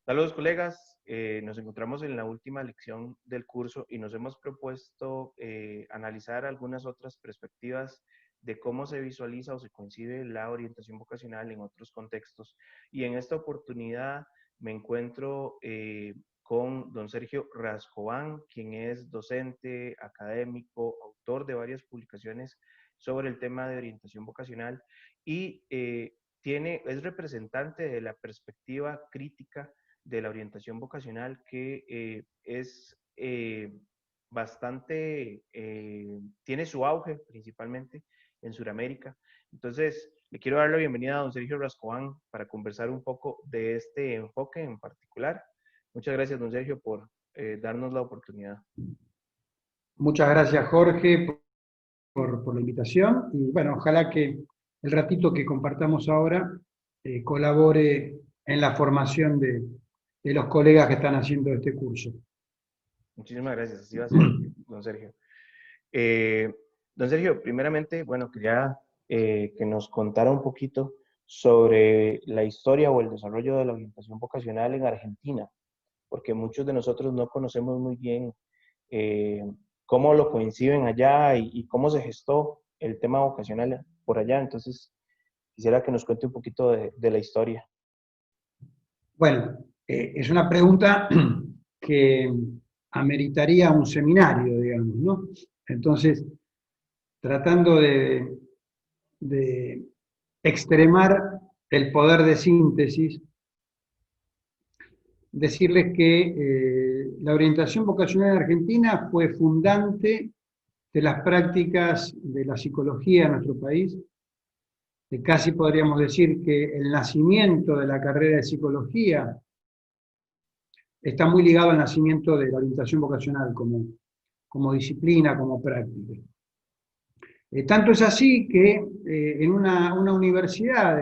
Saludos colegas, nos encontramos en la última lección del curso y nos hemos propuesto analizar algunas otras perspectivas de cómo se visualiza o se concibe la orientación vocacional en otros contextos. Y en esta oportunidad me encuentro con don Sergio Rascobán, quien es docente, académico, autor de varias publicaciones sobre el tema de orientación vocacional y es representante de la perspectiva crítica de la orientación vocacional que es bastante, tiene su auge principalmente en Sudamérica. Entonces, le quiero dar la bienvenida a don Sergio Rascobán para conversar un poco de este enfoque en particular. Muchas gracias, don Sergio, por darnos la oportunidad. Muchas gracias, Jorge, por la invitación. Y bueno, ojalá que el ratito que compartamos ahora colabore en la formación de los colegas que están haciendo este curso. Muchísimas gracias, así va a ser, don Sergio. Eh, don Sergio, primeramente, bueno, quería que nos contara un poquito sobre la historia o el desarrollo de la orientación vocacional en Argentina, porque muchos de nosotros no conocemos muy bien eh, cómo lo coinciden allá y cómo se gestó el tema vocacional por allá. Entonces, quisiera que nos cuente un poquito de la historia. Bueno, es una pregunta que ameritaría un seminario, digamos, ¿no? Entonces, tratando de extremar el poder de síntesis, decirles que la orientación vocacional en Argentina fue fundante de las prácticas de la psicología en nuestro país. Casi podríamos decir que el nacimiento de la carrera de psicología está muy ligado al nacimiento de la orientación vocacional como disciplina, como práctica. Tanto es así que en una universidad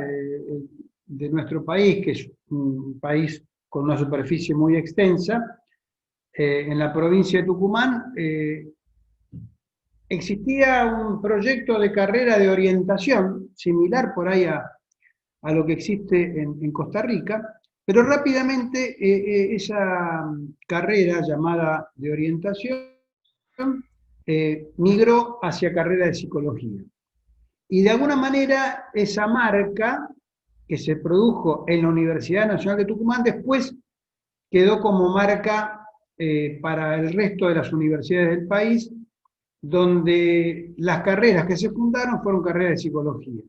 de nuestro país, que es un país con una superficie muy extensa, en la provincia de Tucumán, existía un proyecto de carrera de orientación, similar por ahí a lo que existe en Costa Rica, pero rápidamente esa carrera llamada de orientación migró hacia carrera de psicología. Y de alguna manera esa marca que se produjo en la Universidad Nacional de Tucumán después quedó como marca para el resto de las universidades del país, donde las carreras que se fundaron fueron carreras de psicología.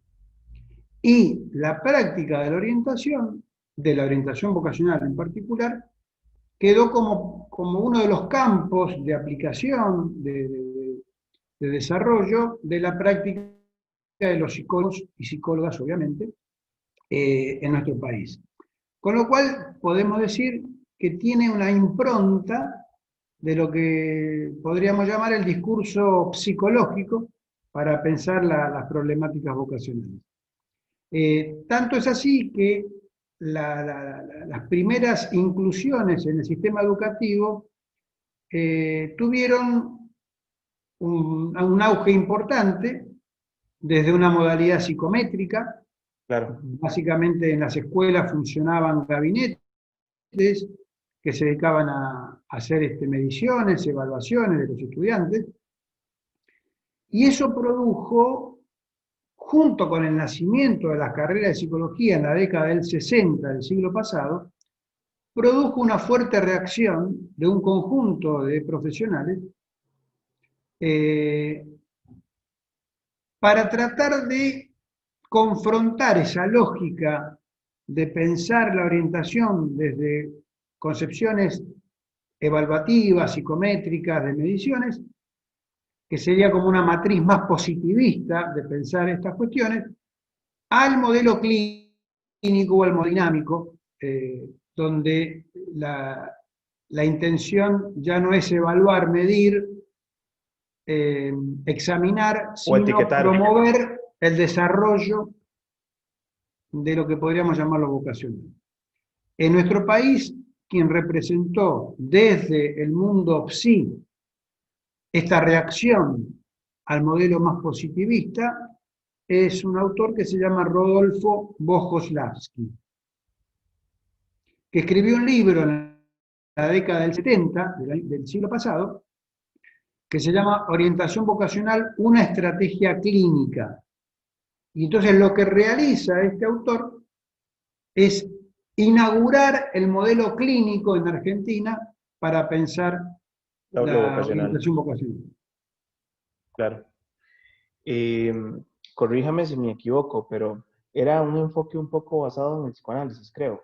Y la práctica de la orientación vocacional en particular, quedó como uno de los campos de aplicación, de desarrollo de la práctica de los psicólogos y psicólogas, obviamente, en nuestro país. Con lo cual podemos decir que tiene una impronta de lo que podríamos llamar el discurso psicológico para pensar las problemáticas vocacionales. Tanto es así que las primeras inclusiones en el sistema educativo tuvieron un auge importante desde una modalidad psicométrica. Claro. Básicamente en las escuelas funcionaban gabinetes que se dedicaban a hacer mediciones, evaluaciones de los estudiantes, y eso produjo, junto con el nacimiento de las carreras de psicología en la década del 60 del siglo pasado, produjo una fuerte reacción de un conjunto de profesionales para tratar de confrontar esa lógica de pensar la orientación desde concepciones evaluativas, psicométricas, de mediciones, que sería como una matriz más positivista de pensar estas cuestiones, al modelo clínico o al hemodinámico, donde la intención ya no es evaluar, medir, examinar, O sino etiquetar. promover el desarrollo de lo que podríamos llamarlo vocacional. En nuestro país, quien representó desde el mundo psi esta reacción al modelo más positivista es un autor que se llama Rodolfo Bohoslavsky, que escribió un libro en la década del 70, del siglo pasado, que se llama Orientación Vocacional, una estrategia clínica. Y entonces lo que realiza este autor es inaugurar el modelo clínico en Argentina para pensar Lo la vocacional, orientación vocacional. claro. Eh, Corríjame si me equivoco, pero era un enfoque un poco basado en el psicoanálisis, creo.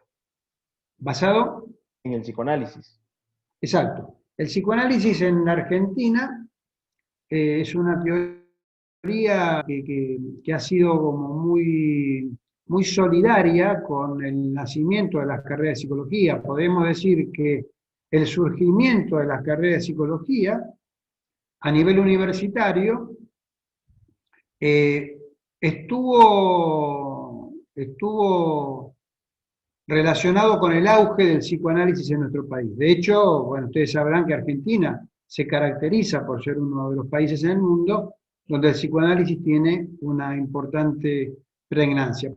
Basado, En el psicoanálisis. exacto. El psicoanálisis en Argentina es una teoría que ha sido como muy solidaria con el nacimiento de las carreras de psicología. Podemos decir que el surgimiento de las carreras de psicología a nivel universitario estuvo relacionado con el auge del psicoanálisis en nuestro país. De hecho, bueno, ustedes sabrán que Argentina se caracteriza por ser uno de los países en el mundo donde el psicoanálisis tiene una importante pregnancia.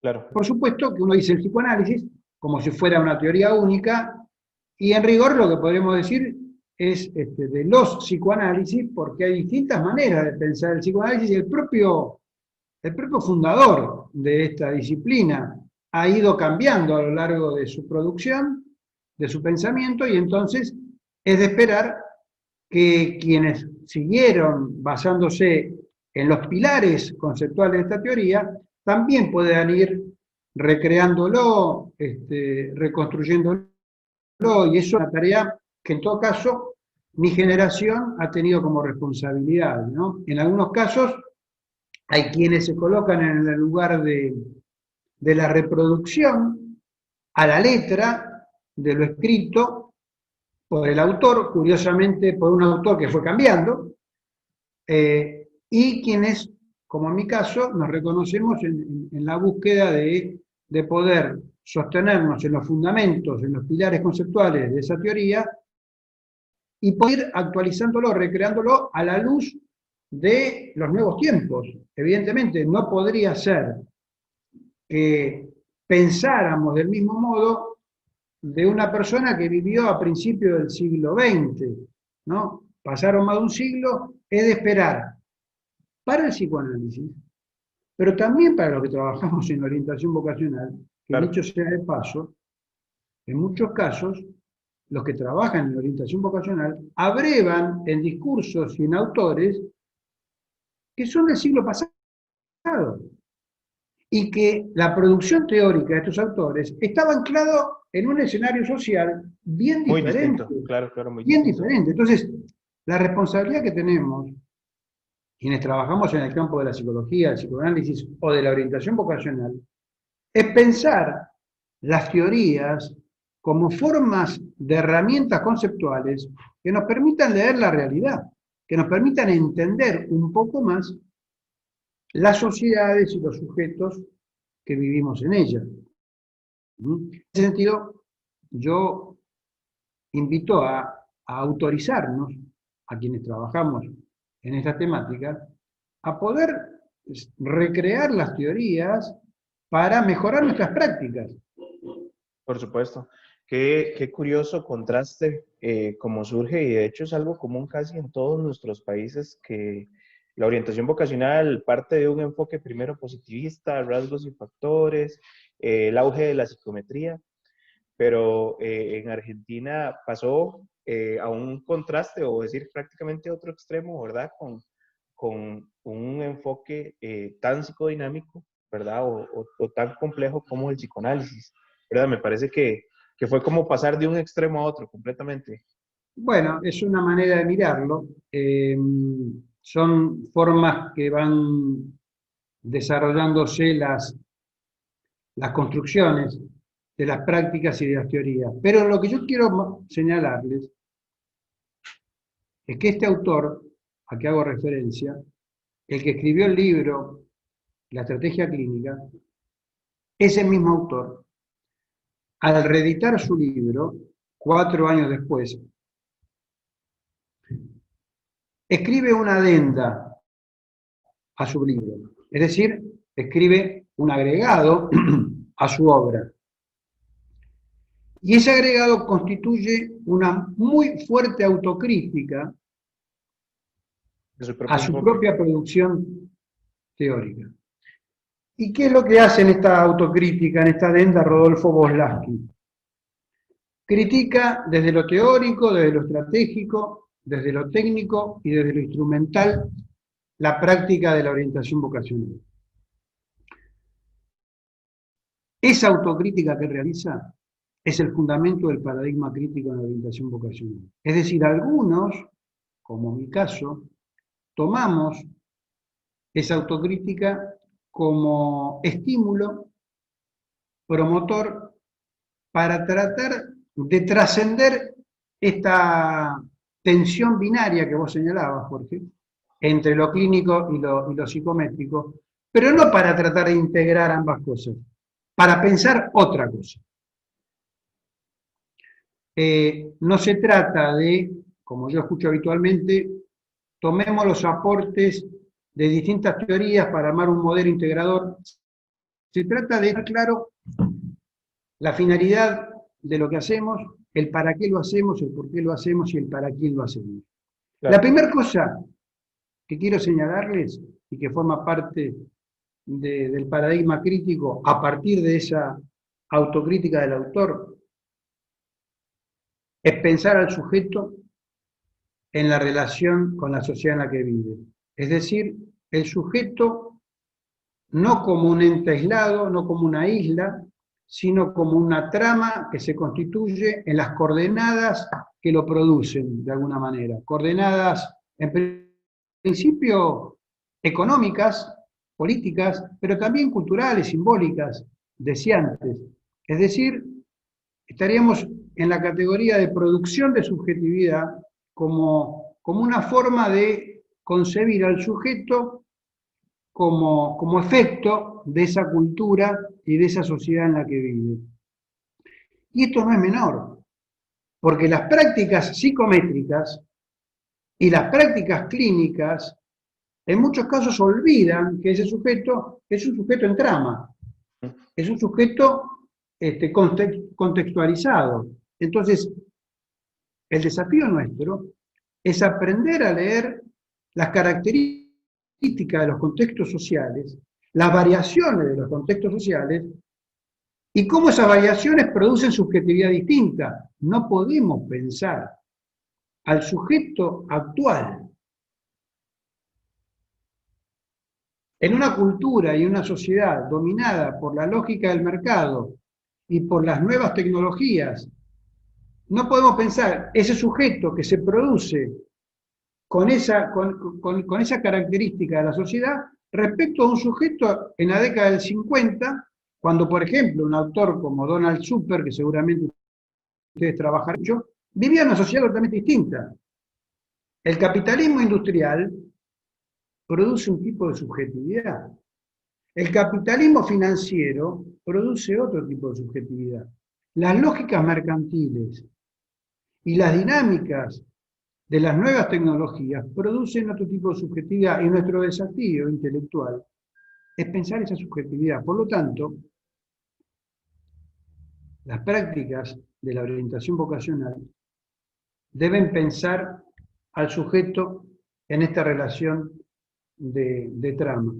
Claro, Por supuesto que uno dice el psicoanálisis como si fuera una teoría única, y en rigor lo que podemos decir es de los psicoanálisis, porque hay distintas maneras de pensar el psicoanálisis, y el propio fundador de esta disciplina ha ido cambiando a lo largo de su producción, de su pensamiento, y entonces es de esperar que quienes siguieron basándose en los pilares conceptuales de esta teoría también puedan ir recreándolo, reconstruyéndolo, y eso es una tarea que en todo caso mi generación ha tenido como responsabilidad, ¿no? En algunos casos hay quienes se colocan en el lugar de la reproducción a la letra de lo escrito por el autor, curiosamente por un autor que fue cambiando, y quienes, como en mi caso, nos reconocemos en la búsqueda de poder sostenernos en los fundamentos, en los pilares conceptuales de esa teoría, y poder ir actualizándolo, recreándolo a la luz de los nuevos tiempos. Evidentemente, no podría ser que pensáramos del mismo modo de una persona que vivió a principios del siglo XX, ¿no? Pasaron más de un siglo, es de esperar para el psicoanálisis, pero también para los que trabajamos en orientación vocacional, que claro. dicho sea de paso, en muchos casos, los que trabajan en orientación vocacional abrevan en discursos y en autores que son del siglo pasado, y que la producción teórica de estos autores estaba anclado en un escenario social bien Muy diferente, distinto, claro, claro, muy bien distinto. diferente. Entonces, la responsabilidad que tenemos, quienes trabajamos en el campo de la psicología, el psicoanálisis o de la orientación vocacional, es pensar las teorías como formas de herramientas conceptuales que nos permitan leer la realidad, que nos permitan entender un poco más las sociedades y los sujetos que vivimos en ellas. En ese sentido, yo invito a autorizarnos, a quienes trabajamos en estas temáticas, a poder recrear las teorías para mejorar nuestras prácticas. Por supuesto. Qué curioso contraste como surge, y de hecho es algo común casi en todos nuestros países, que la orientación vocacional parte de un enfoque primero positivista, rasgos y factores, el auge de la psicometría, pero en Argentina pasó a un contraste, o decir prácticamente otro extremo, ¿verdad? Con un enfoque tan psicodinámico, ¿verdad? O tan complejo como el psicoanálisis, ¿verdad? Me parece que fue como pasar de un extremo a otro completamente. Bueno, es una manera de mirarlo. Son formas que van desarrollándose las construcciones de las prácticas y de las teorías. Pero lo que yo quiero señalarles es que este autor, a que hago referencia, el que escribió el libro La estrategia clínica, ese mismo autor, al reeditar su libro, 4 años después, escribe una adenda a su libro, es decir, escribe un agregado a su obra. Y ese agregado constituye una muy fuerte autocrítica De su a propio su enfoque. propia producción teórica. ¿Y qué es lo que hace en esta autocrítica, en esta adenda, Rodolfo Voslansky? Critica desde lo teórico, desde lo estratégico, desde lo técnico y desde lo instrumental la práctica de la orientación vocacional. Esa autocrítica que realiza es el fundamento del paradigma crítico en la orientación vocacional. Es decir, algunos, como mi caso, tomamos esa autocrítica como estímulo promotor para tratar de trascender esta tensión binaria que vos señalabas, Jorge, entre lo clínico y lo psicométrico, pero no para tratar de integrar ambas cosas, para pensar otra cosa. No se trata de, como yo escucho habitualmente, tomemos los aportes de distintas teorías para armar un modelo integrador. Se trata de dejar claro la finalidad de lo que hacemos, el para qué lo hacemos, el por qué lo hacemos y el para quién lo hacemos. Claro. La primera cosa que quiero señalarles y que forma parte del paradigma crítico a partir de esa autocrítica del autor es pensar al sujeto en la relación con la sociedad en la que vive. Es decir, el sujeto no como un ente aislado, no como una isla, sino como una trama que se constituye en las coordenadas que lo producen, de alguna manera. Coordenadas, en principio, económicas, políticas, pero también culturales, simbólicas, deseantes. Es decir, estaríamos en la categoría de producción de subjetividad como una forma de concebir al sujeto como efecto de esa cultura y de esa sociedad en la que vive. Y esto no es menor, porque las prácticas psicométricas y las prácticas clínicas en muchos casos olvidan que ese sujeto es un sujeto en trama, es un sujeto contextualizado. Entonces, el desafío nuestro es aprender a leer las características de los contextos sociales, las variaciones de los contextos sociales y cómo esas variaciones producen subjetividad distinta. No podemos pensar al sujeto actual en una cultura y una sociedad dominada por la lógica del mercado y por las nuevas tecnologías. No podemos pensar ese sujeto que se produce con esa característica de la sociedad respecto a un sujeto en la década del 50, cuando, por ejemplo, un autor como Donald Super, que seguramente ustedes trabajan mucho, vivía en una sociedad totalmente distinta. El capitalismo industrial produce un tipo de subjetividad. El capitalismo financiero produce otro tipo de subjetividad. Las lógicas mercantiles y las dinámicas de las nuevas tecnologías producen otro tipo de subjetividad y nuestro desafío intelectual es pensar esa subjetividad. Por lo tanto, las prácticas de la orientación vocacional deben pensar al sujeto en esta relación de trama.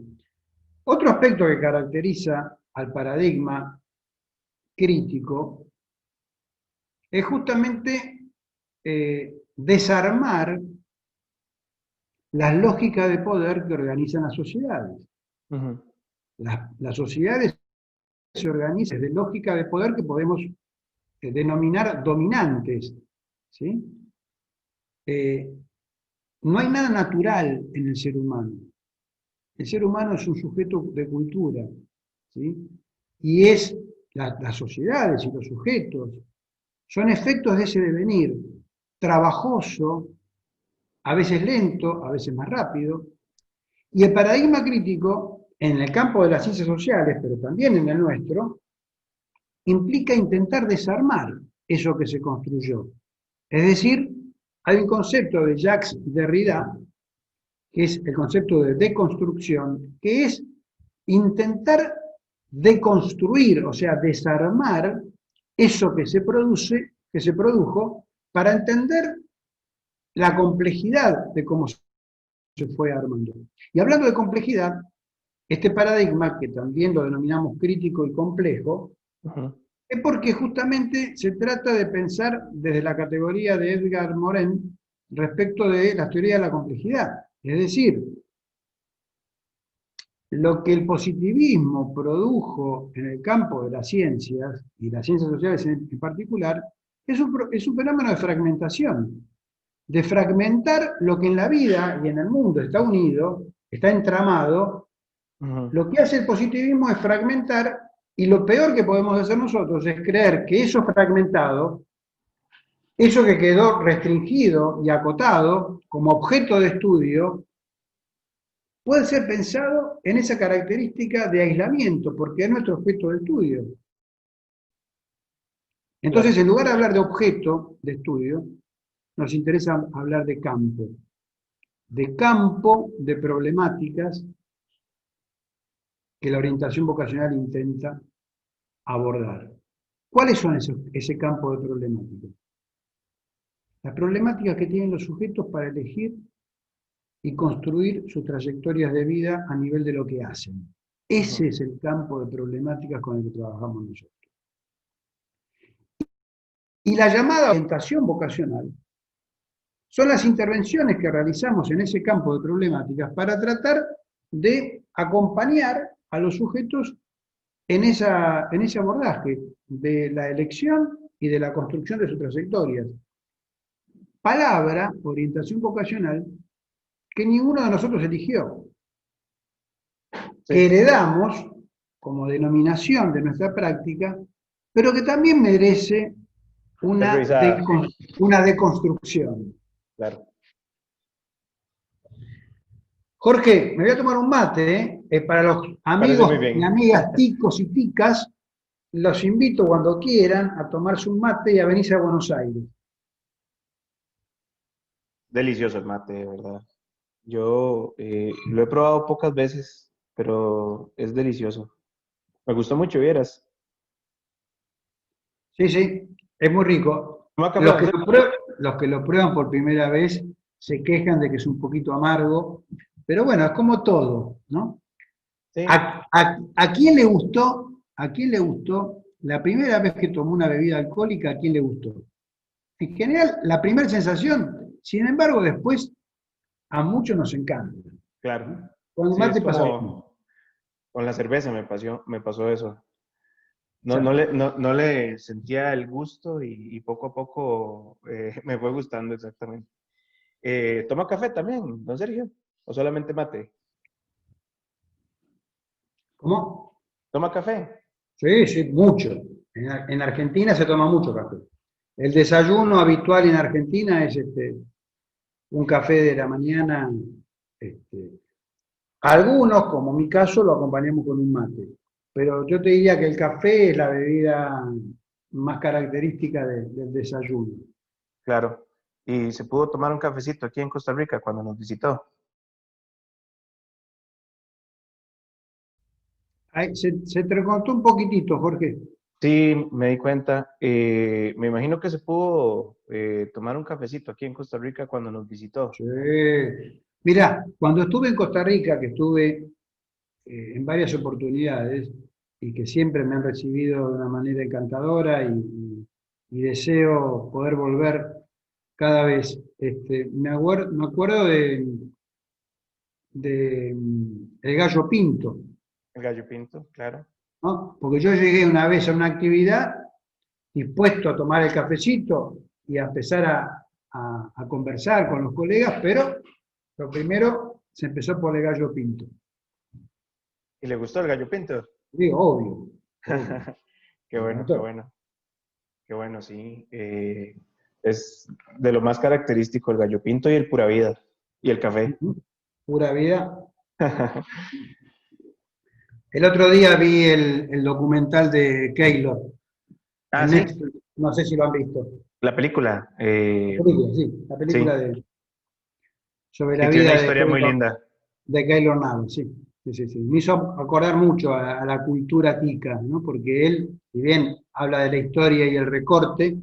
Otro aspecto que caracteriza al paradigma crítico es justamente desarmar las lógicas de poder que organizan las sociedades. Uh-huh. Las sociedades se organizan de lógica de poder que podemos denominar dominantes. ¿Sí? No hay nada natural en el ser humano. El ser humano es un sujeto de cultura. ¿Sí? Y es las sociedades y los sujetos son efectos de ese devenir trabajoso, a veces lento, a veces más rápido. Y el paradigma crítico, en el campo de las ciencias sociales, pero también en el nuestro, implica intentar desarmar eso que se construyó. Es decir, hay un concepto de Jacques Derrida, que es el concepto de deconstrucción, que es intentar deconstruir, o sea, desarmar eso que se produjo, para entender la complejidad de cómo se fue armando. Y hablando de complejidad, este paradigma, que también lo denominamos crítico y complejo, Ujú. es porque justamente se trata de pensar desde la categoría de Edgar Morin respecto de la teoría de la complejidad. Es decir, lo que el positivismo produjo en el campo de las ciencias, y las ciencias sociales en particular, es un fenómeno de fragmentación, de fragmentar lo que en la vida y en el mundo está unido, está entramado. Ujú. Lo que hace el positivismo es fragmentar, y lo peor que podemos hacer nosotros es creer que eso fragmentado, eso que quedó restringido y acotado como objeto de estudio, puede ser pensado en esa característica de aislamiento, porque es nuestro objeto de estudio. Entonces, Claro. en lugar de hablar de objeto de estudio, nos interesa hablar de campo de problemáticas que la orientación vocacional intenta abordar. ¿Cuáles son ese campo de problemáticas? Las problemáticas que tienen los sujetos para elegir y construir sus trayectorias de vida a nivel de lo que hacen. Ujú. Ese es el campo de problemáticas con el que trabajamos nosotros. Y la llamada orientación vocacional son las intervenciones que realizamos en ese campo de problemáticas para tratar de acompañar a los sujetos en ese abordaje de la elección y de la construcción de sus trayectorias. Palabra, orientación vocacional, que ninguno de nosotros eligió, que Sí, heredamos como denominación de nuestra práctica, pero que también merece ser revisada, una deconstrucción. claro. Jorge, me voy a tomar un mate, ¿eh? Para los Parece muy amigos y bien. amigas ticos y ticas, los invito cuando quieran a tomarse un mate y a venirse a Buenos Aires. Delicioso el mate, de verdad. Yo lo he probado pocas veces, pero es delicioso. Me gustó mucho, vieras. Sí, sí, es muy rico. Toma café, don Sergio. Los que lo prueban por primera vez se quejan de que es un poquito amargo, pero bueno, es como todo, ¿no? Sí, ¿A quién le gustó? ¿A quién le gustó la primera vez que tomó una bebida alcohólica? ¿A quién le gustó? En general, la primera sensación, sin embargo, después a muchos nos encanta, claro. ¿no? Con el Sí, es mate pasa lo mismo. como con la cerveza me pasó eso. No, Exacto. no le sentía el gusto y poco a poco me fue gustando exactamente. ¿Toma café también, don Sergio? ¿O solamente mate? ¿Cómo? ¿Toma café? Sí, sí, mucho. En Argentina se toma mucho café. El desayuno habitual en Argentina es un café de la mañana. este, Algunos, como mi caso, lo acompañamos con un mate. Pero yo te diría que el café es la bebida más característica del desayuno. Claro. ¿Y se pudo tomar un cafecito aquí en Costa Rica cuando nos visitó? Ay, se te contó un poquitito, Jorge. Sí, me di cuenta. Me imagino que se pudo tomar un cafecito aquí en Costa Rica cuando nos visitó. Sí. Mirá, cuando estuve en Costa Rica, que estuve en varias oportunidades y que siempre me han recibido de una manera encantadora y deseo poder volver cada vez. Me acuerdo el gallo pinto, El gallo pinto, claro. ¿no? Porque yo llegué una vez a una actividad dispuesto a tomar el cafecito y a empezar a conversar con los colegas, pero lo primero se empezó por el gallo pinto. ¿Y le gustó el gallo pinto? Digo, obvio, obvio, Qué me bueno, qué encantó. bueno, qué bueno, sí. Es de lo más característico el gallo pinto y el pura vida y el café. Pura vida. El otro día vi el documental de Keylor Ah, en sí, Netflix, no sé si lo han visto. la película. La película, sí, la película Sí, sobre sí, la tiene una vida historia muy linda. De Keylor Navas, sí. Sí, sí. Me hizo acordar mucho a la cultura tica, ¿no? Porque él, si bien habla de la historia y el recorte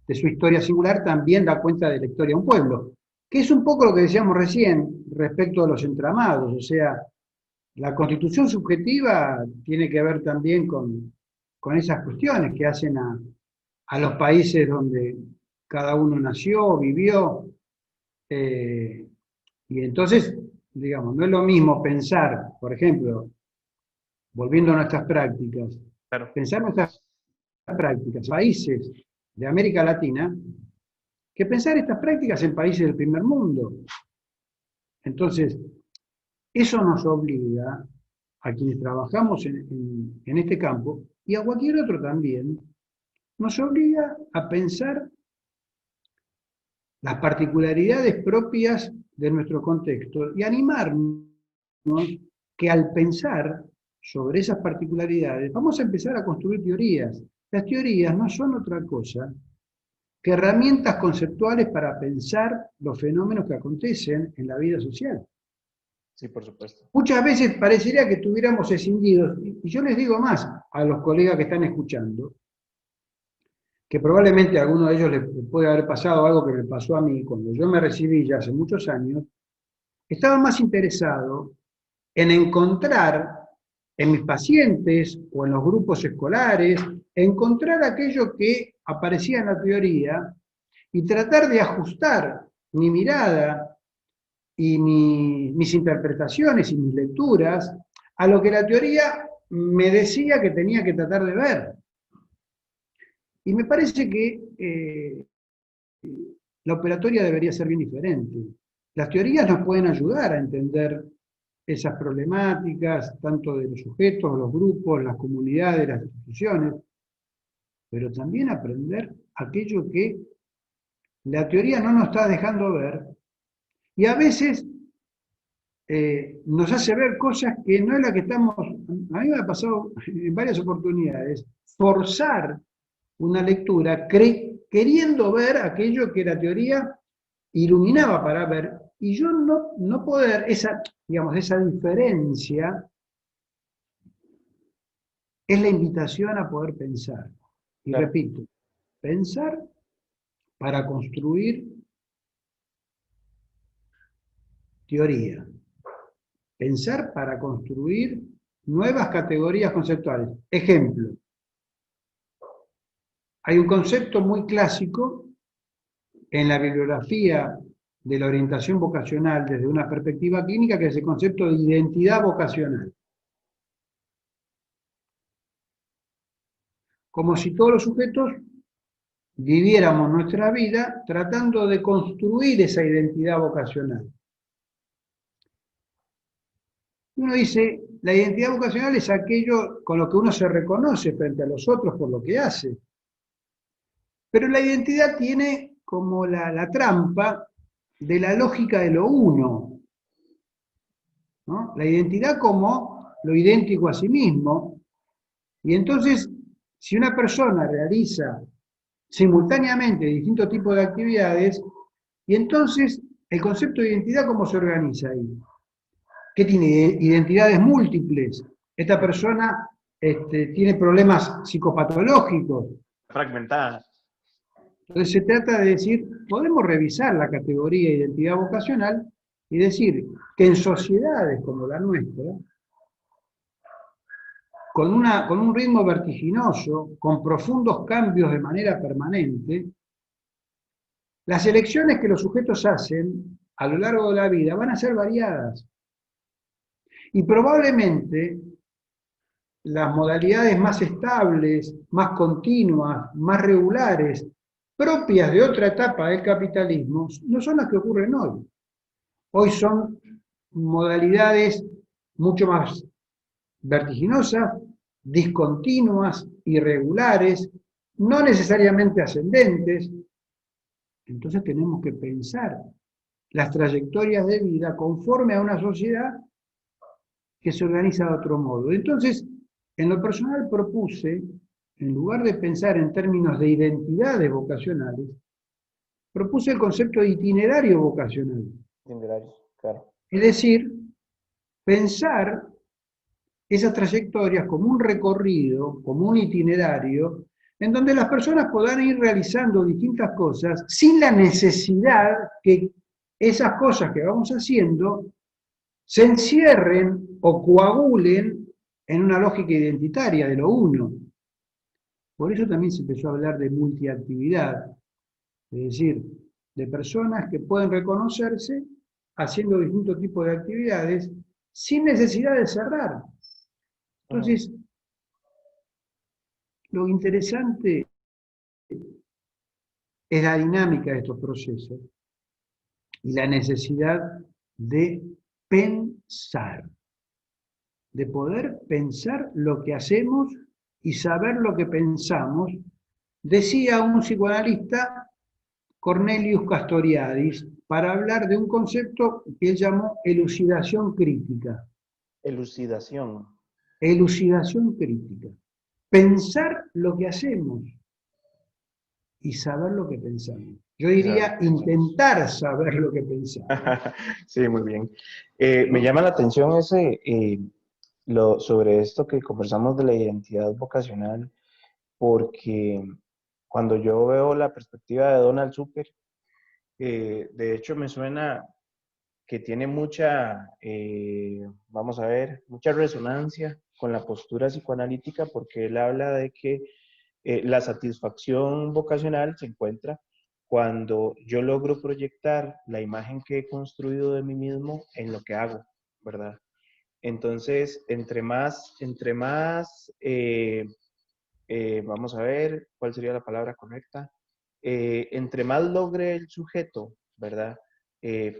de su historia singular, también da cuenta de la historia de un pueblo, que es un poco lo que decíamos recién respecto a los entramados, o sea, la constitución subjetiva tiene que ver también con esas cuestiones que hacen a los países donde cada uno nació, vivió, eh, y entonces, digamos, no es lo mismo pensar, por ejemplo, volviendo a nuestras prácticas, Claro. pensar nuestras prácticas en países de América Latina, que pensar estas prácticas en países del primer mundo. Entonces, eso nos obliga a quienes trabajamos en este campo, y a cualquier otro también, nos obliga a pensar las particularidades propias de nuestro contexto y animarnos que al pensar sobre esas particularidades vamos a empezar a construir teorías. Las teorías no son otra cosa que herramientas conceptuales para pensar los fenómenos que acontecen en la vida social. Sí, por supuesto. Muchas veces parecería que estuviéramos escindidos, y yo les digo más a los colegas que están escuchando, que probablemente a alguno de ellos les puede haber pasado algo que me pasó a mí cuando yo me recibí ya hace muchos años. Estaba más interesado en encontrar en mis pacientes o en los grupos escolares, encontrar aquello que aparecía en la teoría y tratar de ajustar mi mirada y mis interpretaciones y mis lecturas a lo que la teoría me decía que tenía que tratar de ver. Y me parece que la operatoria debería ser bien diferente. Las teorías nos pueden ayudar a entender esas problemáticas, tanto de los sujetos, los grupos, las comunidades, las instituciones, pero también aprender aquello que la teoría no nos está dejando ver y a veces nos hace ver cosas que no es la que estamos, a mí me ha pasado en varias oportunidades, forzar una lectura queriendo ver aquello que la teoría iluminaba para ver, y yo no poder, digamos, esa diferencia es la invitación a poder pensar. Y Claro. repito, pensar para construir teoría, pensar para construir nuevas categorías conceptuales. Ejemplo, hay un concepto muy clásico en la bibliografía de la orientación vocacional desde una perspectiva clínica, que es el concepto de identidad vocacional. Como si todos los sujetos viviéramos nuestra vida tratando de construir esa identidad vocacional. Uno dice, la identidad vocacional es aquello con lo que uno se reconoce frente a los otros por lo que hace. Pero la identidad tiene como la trampa de la lógica de lo uno, ¿no? La identidad como lo idéntico a sí mismo. Y entonces, si una persona realiza simultáneamente distintos tipos de actividades, y entonces el concepto de identidad, ¿cómo se organiza ahí? ¿Qué tiene? Identidades múltiples. Esta persona tiene problemas psicopatológicos. Fragmentada. Entonces se trata de decir, podemos revisar la categoría de identidad vocacional y decir que en sociedades como la nuestra, con un ritmo vertiginoso, con profundos cambios de manera permanente, las elecciones que los sujetos hacen a lo largo de la vida van a ser variadas. Y probablemente las modalidades más estables, más continuas, más regulares, propias de otra etapa del capitalismo, no son las que ocurren hoy. Hoy son modalidades mucho más vertiginosas, discontinuas, irregulares, no necesariamente ascendentes. Entonces tenemos que pensar las trayectorias de vida conforme a una sociedad que se organiza de otro modo. Entonces, en lo personal propuse, en lugar de pensar en términos de identidades vocacionales, propuse el concepto de itinerario vocacional. Itinerarios, claro. Es decir, pensar esas trayectorias como un recorrido, como un itinerario, en donde las personas puedan ir realizando distintas cosas sin la necesidad que esas cosas que vamos haciendo se encierren o coagulen en una lógica identitaria de lo uno. Por eso también se empezó a hablar de multiactividad, es decir, de personas que pueden reconocerse haciendo distintos tipos de actividades sin necesidad de cerrar. Ujú. Entonces, lo interesante es la dinámica de estos procesos y la necesidad de pensar, de poder pensar lo que hacemos y saber lo que pensamos, decía un psicoanalista, Cornelius Castoriadis, para hablar de un concepto que él llamó elucidación crítica. Elucidación. Elucidación crítica. Pensar lo que hacemos y saber lo que pensamos. Yo Y saber lo diría que pensamos. intentar saber lo que pensamos, Sí, muy bien. Me ¿no? llama la atención sobre esto que conversamos de la identidad vocacional, porque cuando yo veo la perspectiva de Donald Zucker, de hecho me suena que tiene mucha, vamos a ver, mucha resonancia con la postura psicoanalítica, porque él habla de que la satisfacción vocacional se encuentra cuando yo logro proyectar la imagen que he construido de mí mismo en lo que hago, ¿verdad? Entonces, vamos a ver cuál sería la palabra correcta, entre más logre el sujeto, ¿verdad?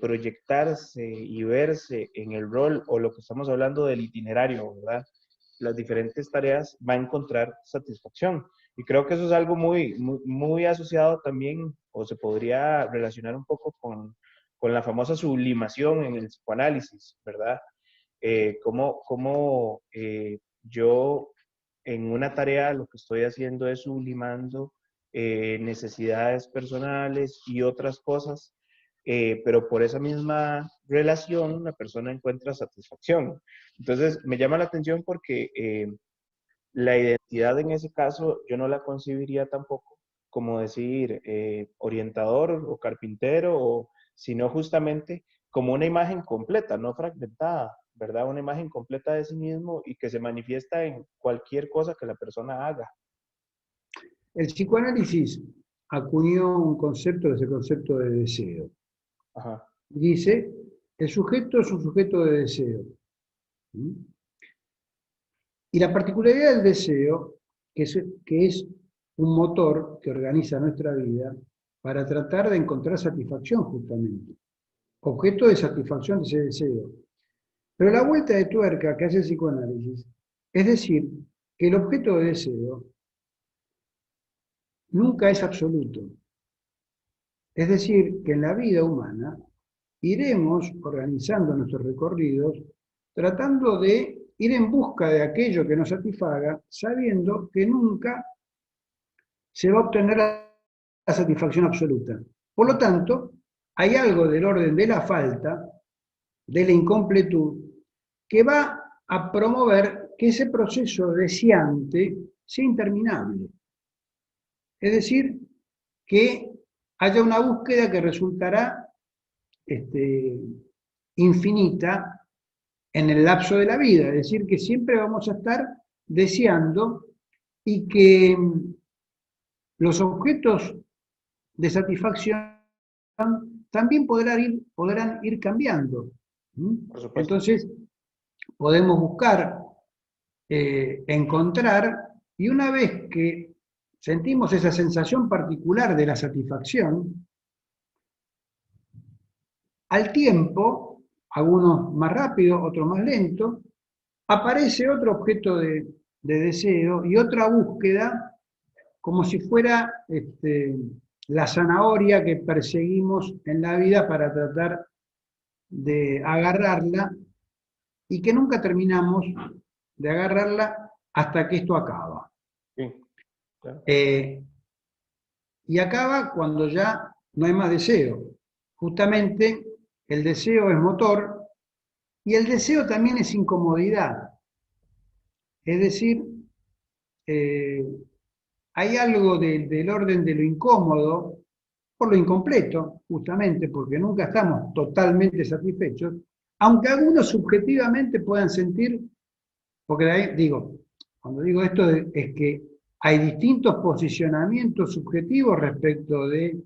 Proyectarse y verse en el rol o lo que estamos hablando del itinerario, ¿verdad? Las diferentes tareas, va a encontrar satisfacción. Y creo que eso es algo muy asociado también, o se podría relacionar un poco con la famosa sublimación en el psicoanálisis, ¿verdad? Cómo yo en una tarea lo que estoy haciendo es sublimando necesidades personales y otras cosas, pero por esa misma relación la persona encuentra satisfacción. Entonces, me llama la atención porque la identidad en ese caso yo no la concebiría tampoco como decir orientador o carpintero, sino justamente como una imagen completa, no fragmentada, ¿verdad? Una imagen completa de sí mismo y que se manifiesta en cualquier cosa que la persona haga. El psicoanálisis acuñó un concepto que es el concepto de deseo. Ajá. Dice, el sujeto es un sujeto de deseo. ¿Mm? Y la particularidad del deseo, que es un motor que organiza nuestra vida para tratar de encontrar satisfacción justamente, objeto de satisfacción de ese deseo. Pero la vuelta de tuerca que hace el psicoanálisis es decir que el objeto de deseo nunca es absoluto. Es decir, que en la vida humana iremos organizando nuestros recorridos tratando de ir en busca de aquello que nos satisfaga, sabiendo que nunca se va a obtener la satisfacción absoluta. Por lo tanto, hay algo del orden de la falta, de la incompletud, que va a promover que ese proceso deseante sea interminable. Es decir, que haya una búsqueda que resultará este, infinita en el lapso de la vida, es decir, que siempre vamos a estar deseando y que los objetos de satisfacción también podrán ir cambiando. Por supuesto. Entonces, podemos buscar, encontrar, y una vez que sentimos esa sensación particular de la satisfacción, al tiempo, algunos más rápido, otros más lento, aparece otro objeto de deseo y otra búsqueda como si fuera la zanahoria que perseguimos en la vida para tratar de agarrarla y que nunca terminamos de agarrarla hasta que esto acaba. Sí, claro. Y acaba cuando ya no hay más deseo. Justamente el deseo es motor Y el deseo también es incomodidad. Es decir, eh, hay algo del orden de lo incómodo, por lo incompleto, justamente, porque nunca estamos totalmente satisfechos, aunque algunos subjetivamente puedan sentir, porque digo, cuando digo esto es que hay distintos posicionamientos subjetivos respecto de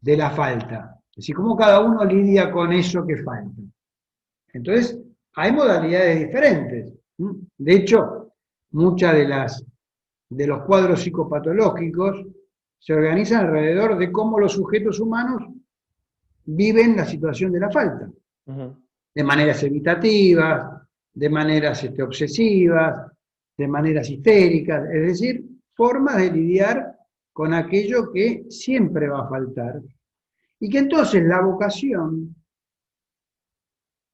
la falta. Es decir, cómo cada uno lidia con eso que falta. Entonces, hay modalidades diferentes. De hecho, muchas de los cuadros psicopatológicos se organizan alrededor de cómo los sujetos humanos viven la situación de la falta, Ujú. de maneras evitativas, de maneras obsesivas, de maneras histéricas, es decir, formas de lidiar con aquello que siempre va a faltar. Y que entonces la vocación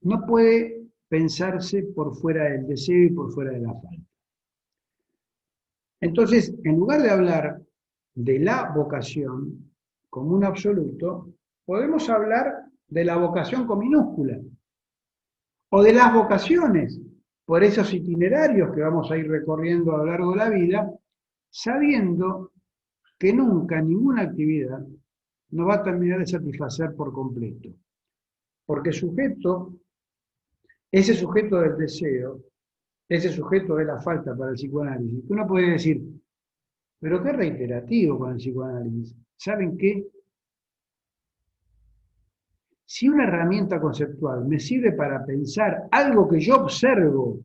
no puede pensarse por fuera del deseo y por fuera de la falta. Entonces, en lugar de hablar de la vocación como un absoluto, podemos hablar de la vocación con minúscula o de las vocaciones por esos itinerarios que vamos a ir recorriendo a lo largo de la vida, sabiendo que nunca ninguna actividad nos va a terminar de satisfacer por completo. Porque ese sujeto del deseo, ese sujeto de la falta para el psicoanálisis, uno puede decir, pero qué reiterativo con el psicoanálisis. ¿Saben qué? Si una herramienta conceptual me sirve para pensar algo que yo observo,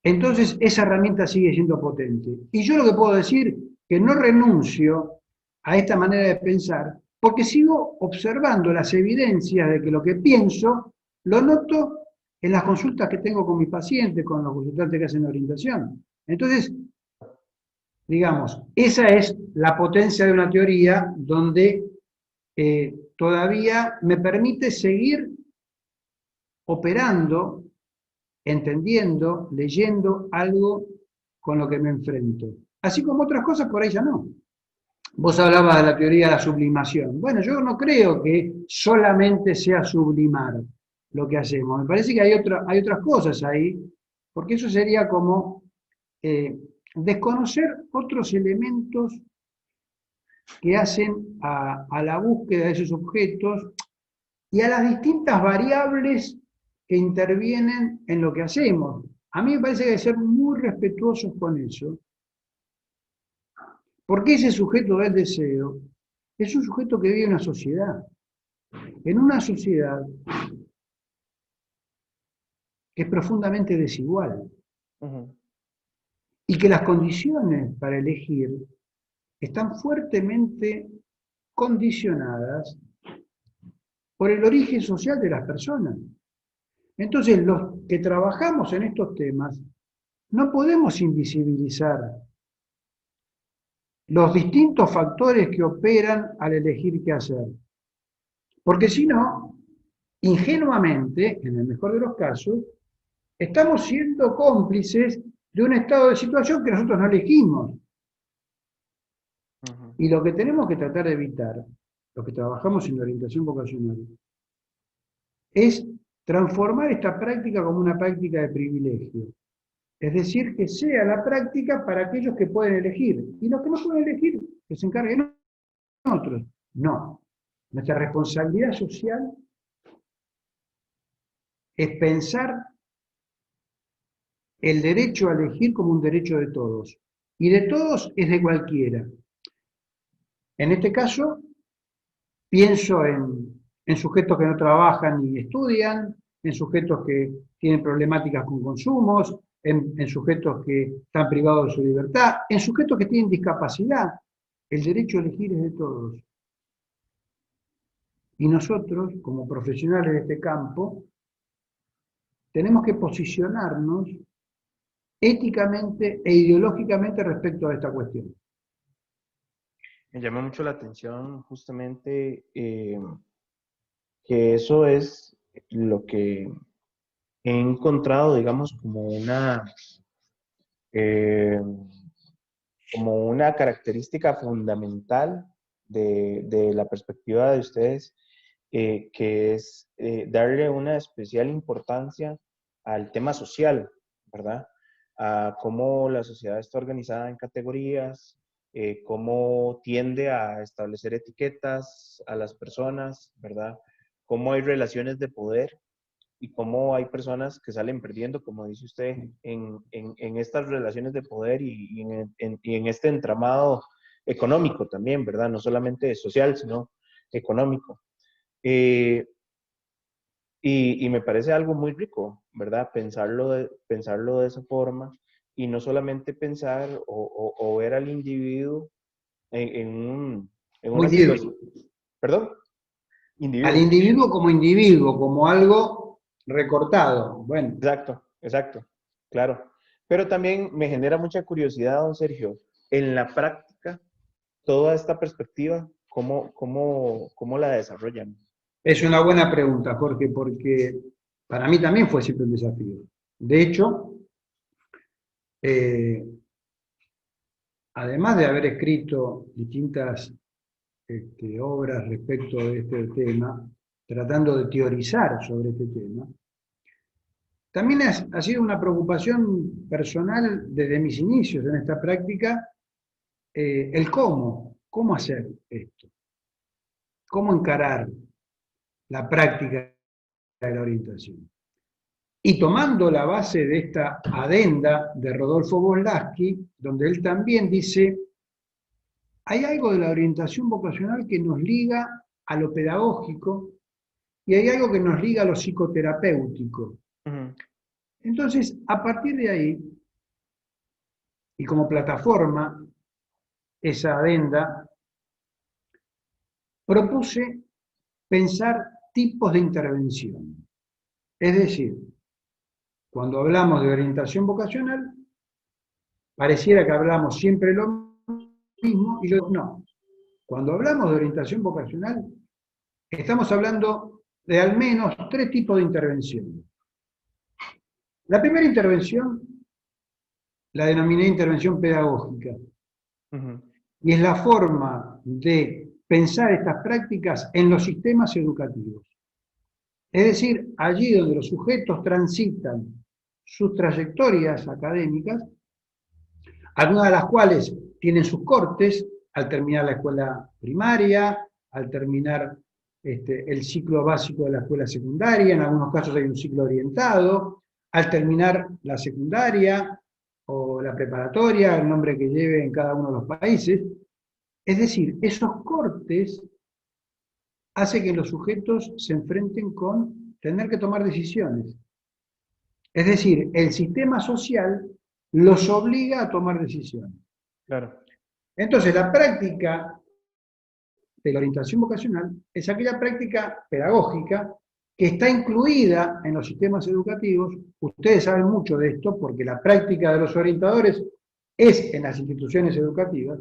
entonces esa herramienta sigue siendo potente. Y yo lo que puedo decir que no renuncio a esta manera de pensar porque sigo observando las evidencias de que lo que pienso lo noto en las consultas que tengo con mis pacientes, con los consultantes que hacen orientación. Entonces, digamos, esa es la potencia de una teoría donde todavía me permite seguir operando, entendiendo, leyendo algo con lo que me enfrento. Así como otras cosas por ahí ya no. Vos hablabas de la teoría de la sublimación. Bueno, yo no creo que solamente sea sublimar lo que hacemos. Me parece que hay otras cosas ahí, porque eso sería como desconocer otros elementos que hacen a la búsqueda de esos objetos y a las distintas variables que intervienen en lo que hacemos. A mí me parece que hay que ser muy respetuosos con eso, porque ese sujeto del deseo es un sujeto que vive en una sociedad, en una sociedad que es profundamente desigual Ujú. y que las condiciones para elegir están fuertemente condicionadas por el origen social de las personas. Entonces, los que trabajamos en estos temas no podemos invisibilizar los distintos factores que operan al elegir qué hacer. Porque si no, ingenuamente, en el mejor de los casos, estamos siendo cómplices de un estado de situación que nosotros no elegimos. Ujú. Y lo que tenemos que tratar de evitar, los que trabajamos en orientación vocacional, es transformar esta práctica como una práctica de privilegio. Es decir, que sea la práctica para aquellos que pueden elegir. Y los que no pueden elegir, que se encarguen otros. No. Nuestra responsabilidad social es pensar el derecho a elegir como un derecho de todos. Y de todos es de cualquiera. En este caso, pienso en sujetos que no trabajan ni estudian, en sujetos que tienen problemáticas con consumos, en sujetos que están privados de su libertad, en sujetos que tienen discapacidad. El derecho a elegir es de todos. Y nosotros, como profesionales de este campo, tenemos que posicionarnos éticamente e ideológicamente respecto a esta cuestión. Me llama mucho la atención justamente que eso es lo que he encontrado, digamos, eh, como una característica fundamental de la perspectiva de ustedes, que es darle una especial importancia al tema social, ¿verdad? A cómo la sociedad está organizada en categorías, cómo tiende a establecer etiquetas a las personas, ¿verdad? Cómo hay relaciones de poder y cómo hay personas que salen perdiendo, como dice usted, en estas relaciones de poder y en este entramado económico también, ¿verdad? No solamente social, sino económico. Eh, y me parece algo muy rico, ¿verdad? Pensarlo de esa forma y no solamente pensar o ver al individuo en, en Como una situación, individuo. perdón, Al individuo. individuo, como algo recortado. Bueno, Exacto, exacto, claro. Pero también me genera mucha curiosidad, don Sergio, en la práctica, toda esta perspectiva, ¿cómo la desarrollan? es una buena pregunta, Jorge, porque para mí también fue siempre un desafío. De hecho, eh, además de haber escrito distintas obras respecto de este tema, tratando de teorizar sobre este tema, también ha sido una preocupación personal desde mis inicios en esta práctica, el cómo hacer esto, cómo encarar la práctica de la orientación. Y tomando la base de esta adenda de Rodolfo Voslansky, donde él también dice, hay algo de la orientación vocacional que nos liga a lo pedagógico y hay algo que nos liga a lo psicoterapéutico. Ujú. Entonces, a partir de ahí, y como plataforma, esa adenda, propuse pensar tipos de intervención. Es decir, cuando hablamos de orientación vocacional, pareciera que hablamos siempre lo mismo y luego no. Cuando hablamos de orientación vocacional, estamos hablando de al menos tres tipos de intervención. La primera intervención la denominé intervención pedagógica Ujú. y es la forma de pensar estas prácticas en los sistemas educativos. Es decir, allí donde los sujetos transitan sus trayectorias académicas, algunas de las cuales tienen sus cortes al terminar la escuela primaria, al terminar el ciclo básico de la escuela secundaria, en algunos casos hay un ciclo orientado, al terminar la secundaria o la preparatoria, el nombre que lleve en cada uno de los países. Es decir, esos cortes hacen que los sujetos se enfrenten con tener que tomar decisiones. Es decir, el sistema social los obliga a tomar decisiones. Claro. Entonces, la práctica de la orientación vocacional es aquella práctica pedagógica que está incluida en los sistemas educativos. Ustedes saben mucho de esto porque la práctica de los orientadores es en las instituciones educativas.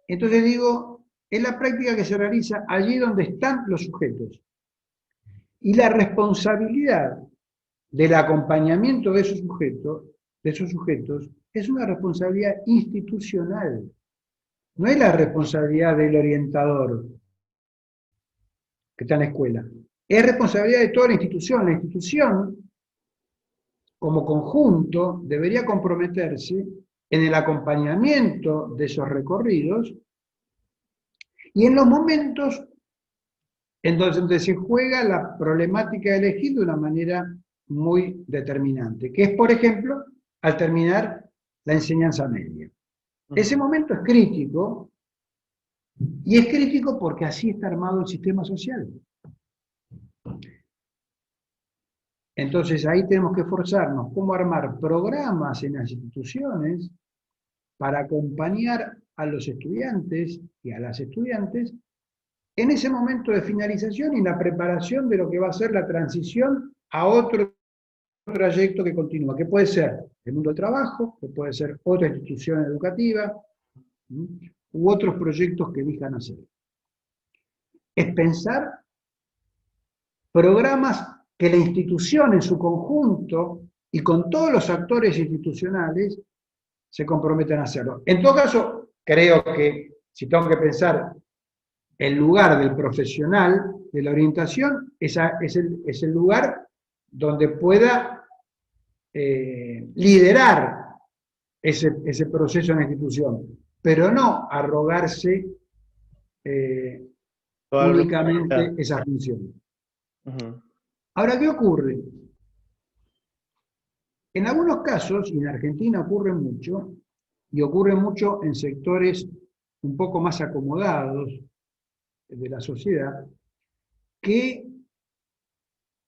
Entonces digo, es la práctica que se realiza allí donde están los sujetos. Y la responsabilidad del acompañamiento de esos sujetos, es una responsabilidad institucional. No es la responsabilidad del orientador que está en la escuela. Es responsabilidad de toda la institución. La institución, como conjunto, debería comprometerse en el acompañamiento de esos recorridos y en los momentos en donde se juega la problemática de elegir de una manera muy determinante, que es, por ejemplo, al terminar la enseñanza media. Ese Ujú. momento es crítico, y es crítico porque así está armado el sistema social. Entonces ahí tenemos que esforzarnos cómo armar programas en las instituciones para acompañar a los estudiantes y a las estudiantes en ese momento de finalización y la preparación de lo que va a ser la transición a otro trayecto que continúa, que puede ser el mundo del trabajo, que puede ser otra institución educativa, u otros proyectos que elijan hacer. Es pensar programas que la institución en su conjunto y con todos los actores institucionales se comprometen a hacerlo. En todo caso, creo que si tengo que pensar el lugar del profesional de la orientación es el lugar donde pueda liderar ese proceso en la institución, pero no arrogarse Toda la únicamente responsabilidad. esa función. Ujú. Ahora, ¿qué ocurre? En algunos casos, y en Argentina ocurre mucho, y ocurre mucho en sectores un poco más acomodados de la sociedad, que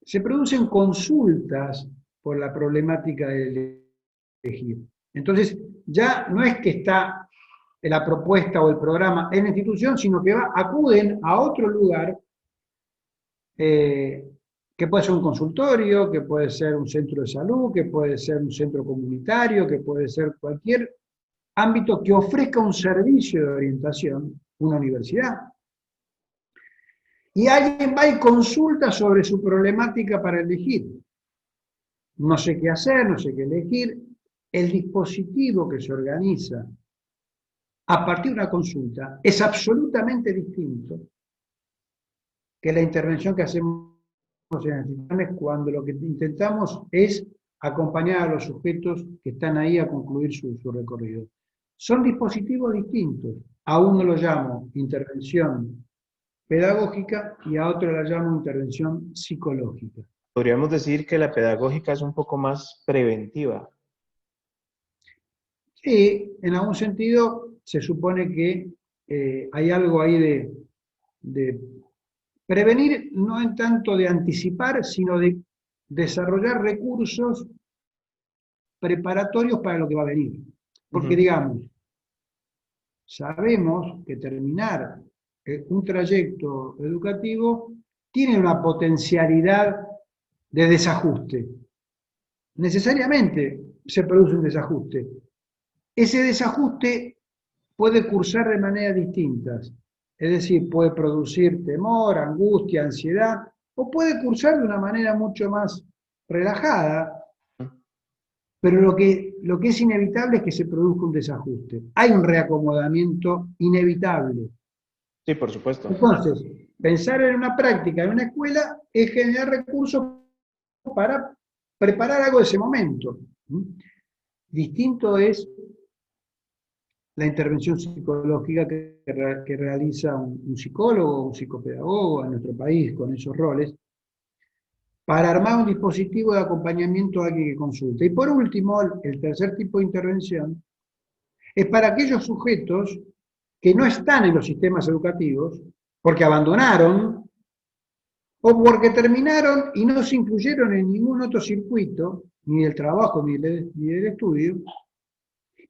se producen consultas por la problemática de elegir. Entonces, ya no es que está la propuesta o el programa en la institución, sino que acuden a otro lugar, que puede ser un consultorio, que puede ser un centro de salud, que puede ser un centro comunitario, que puede ser cualquier ámbito que ofrezca un servicio de orientación, una universidad. Y alguien va y consulta sobre su problemática para elegir. No sé qué hacer, no sé qué elegir. El dispositivo que se organiza a partir de una consulta es absolutamente distinto que la intervención que hacemos en las instituciones cuando lo que intentamos es acompañar a los sujetos que están ahí a concluir su recorrido. Son dispositivos distintos. A uno lo llamo intervención pedagógica y a otro la llamo intervención psicológica. Podríamos decir que la pedagógica es un poco más preventiva. Sí, en algún sentido se supone que hay algo ahí de prevenir, no en tanto de anticipar, sino de desarrollar recursos preparatorios para lo que va a venir. Porque Ujú. digamos, sabemos que terminar un trayecto educativo tiene una potencialidad de desajuste. Necesariamente se produce un desajuste. Ese desajuste puede cursar de maneras distintas, es decir, puede producir temor, angustia, ansiedad, o puede cursar de una manera mucho más relajada, pero lo que es inevitable es que se produzca un desajuste. Hay un reacomodamiento inevitable. Sí, por supuesto. Entonces, pensar en una práctica en una escuela es generar recursos para preparar algo de ese momento. Distinto es la intervención psicológica que realiza un psicólogo o un psicopedagogo en nuestro país con esos roles, para armar un dispositivo de acompañamiento a alguien que consulte. Y por último, el tercer tipo de intervención es para aquellos sujetos que no están en los sistemas educativos, porque abandonaron, o porque terminaron y no se incluyeron en ningún otro circuito, ni del trabajo ni del estudio,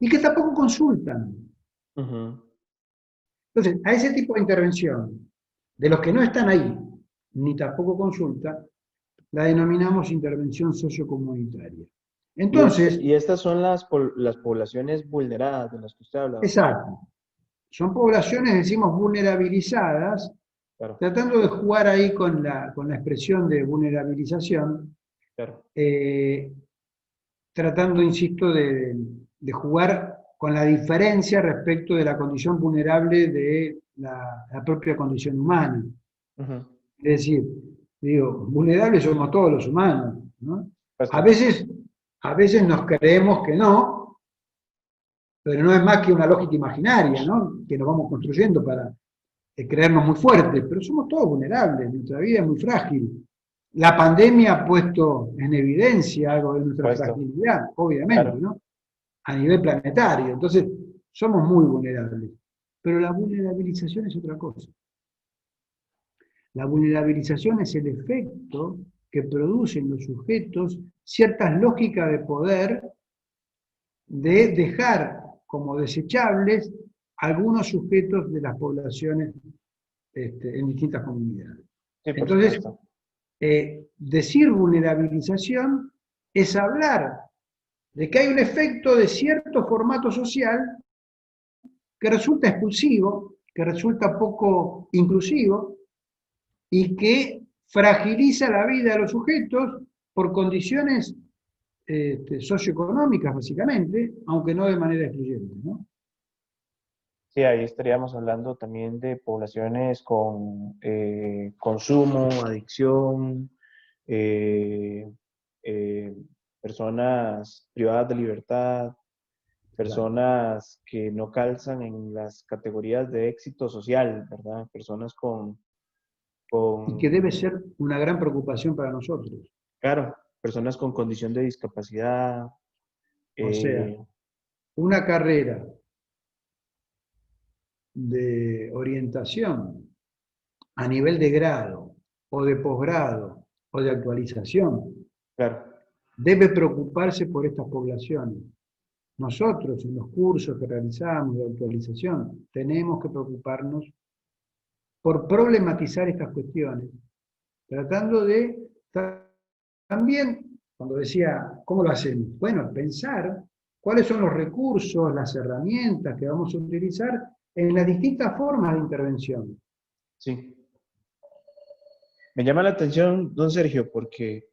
y que tampoco consultan. Ujú. Entonces, a ese tipo de intervención, de los que no están ahí, ni tampoco consulta, la denominamos intervención sociocomunitaria. Entonces, Y estas son las poblaciones vulneradas de las que usted habla, doctor. exacto, son poblaciones, decimos, vulnerabilizadas, Claro, tratando de jugar ahí con la expresión de vulnerabilización, claro. eh, tratando, insisto, de jugar con la diferencia respecto de la condición vulnerable de la propia condición humana. Ujú. Es decir, digo, vulnerables somos todos los humanos, ¿no? A Puesto. veces, a veces nos creemos que no, pero no es más que una lógica imaginaria, ¿no? Que nos vamos construyendo para creernos muy fuertes, pero somos todos vulnerables, nuestra vida es muy frágil. La pandemia ha puesto en evidencia algo de nuestra Puesto. fragilidad, obviamente, Claro. ¿no? A nivel planetario. Entonces, somos muy vulnerables. Pero la vulnerabilización es otra cosa. La vulnerabilización es el efecto que producen los sujetos ciertas lógicas de poder de dejar como desechables algunos sujetos de las poblaciones en distintas comunidades. Sí, por Entonces, supuesto. decir vulnerabilización es hablar de que hay un efecto de cierto formato social que resulta expulsivo, que resulta poco inclusivo y que fragiliza la vida de los sujetos por condiciones socioeconómicas, básicamente, aunque no de manera excluyente, ¿no? Sí, ahí estaríamos hablando también de poblaciones con consumo, adicción, eh, eh, personas privadas de libertad, Claro. personas que no calzan en las categorías de éxito social, ¿verdad? Personas Y que debe con, ser una gran preocupación para nosotros. claro, personas con condición de discapacidad. O sea, eh, una carrera de orientación a nivel de grado o de posgrado o de actualización claro, debe preocuparse por estas poblaciones. Nosotros, en los cursos que realizamos de actualización, tenemos que preocuparnos por problematizar estas cuestiones, tratando de también, cuando decía, ¿cómo lo hacemos? Bueno, pensar cuáles son los recursos, las herramientas que vamos a utilizar en las distintas formas de intervención. sí. Me llama la atención, don Sergio, porque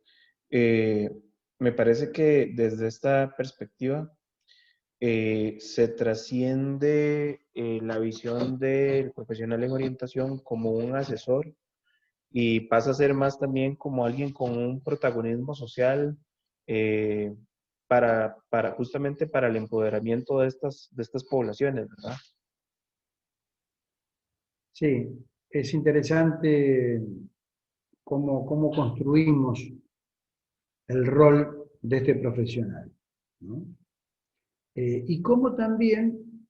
eh, me parece que desde esta perspectiva se trasciende la visión del profesional en orientación como un asesor y pasa a ser más también como alguien con un protagonismo social eh, justamente para el empoderamiento de estas poblaciones, ¿verdad? Sí, es interesante cómo construimos el rol de este profesional, ¿no? Y cómo también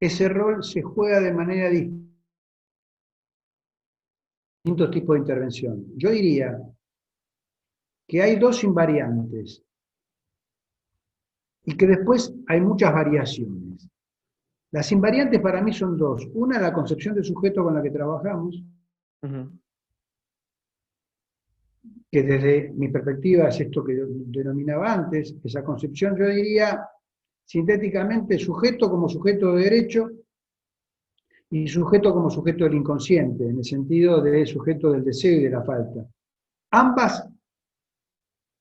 ese rol se juega de manera distintos tipos de intervención. Yo diría que hay dos invariantes y que después hay muchas variaciones. Las invariantes para mí son dos. Una, la concepción de sujeto con la que trabajamos, Ujú. que desde mi perspectiva es esto que yo denominaba antes, esa concepción yo diría sintéticamente sujeto como sujeto de derecho y sujeto como sujeto del inconsciente, en el sentido de sujeto del deseo y de la falta. Ambas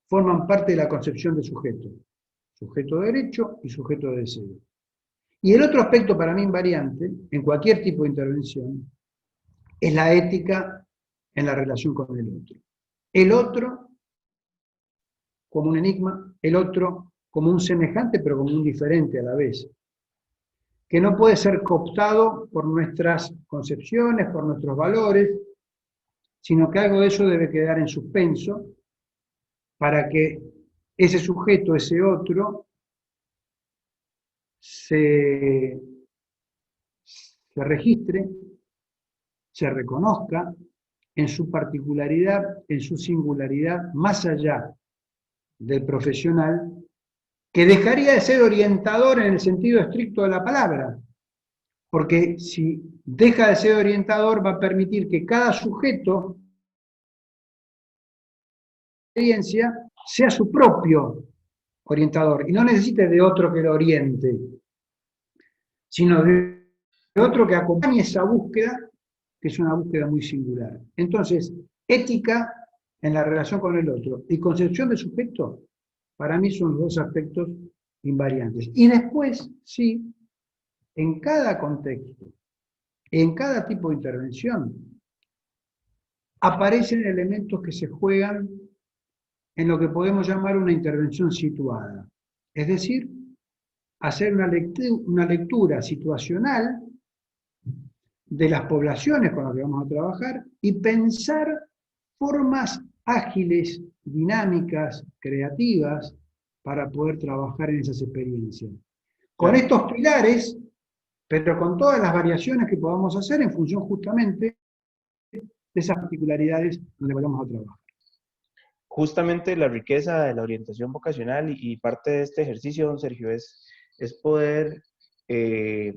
forman parte de la concepción de sujeto, sujeto de derecho y sujeto de deseo. Y el otro aspecto para mí invariante, en cualquier tipo de intervención, es la ética en la relación con el otro. El otro como un enigma, el otro como un semejante pero como un diferente a la vez, que no puede ser cooptado por nuestras concepciones, por nuestros valores, sino que algo de eso debe quedar en suspenso para que ese sujeto, ese otro, se, se registre, se reconozca en su particularidad, en su singularidad, más allá del profesional, que dejaría de ser orientador en el sentido estricto de la palabra, porque si deja de ser orientador va a permitir que cada sujeto experiencia sea su propio orientador y no necesite de otro que lo oriente, sino de otro que acompañe esa búsqueda, que es una búsqueda muy singular. Entonces, ética en la relación con el otro y concepción de sujeto, para mí son los dos aspectos invariantes. Y después, sí, en cada contexto, en cada tipo de intervención, aparecen elementos que se juegan en lo que podemos llamar una intervención situada. Es decir, hacer una lectura situacional de las poblaciones con las que vamos a trabajar y pensar formas ágiles, dinámicas, creativas para poder trabajar en esas experiencias. Con Claro. estos pilares, pero con todas las variaciones que podamos hacer en función justamente de esas particularidades donde vayamos a trabajar. Justamente la riqueza de la orientación vocacional y parte de este ejercicio, don Sergio, es poder eh,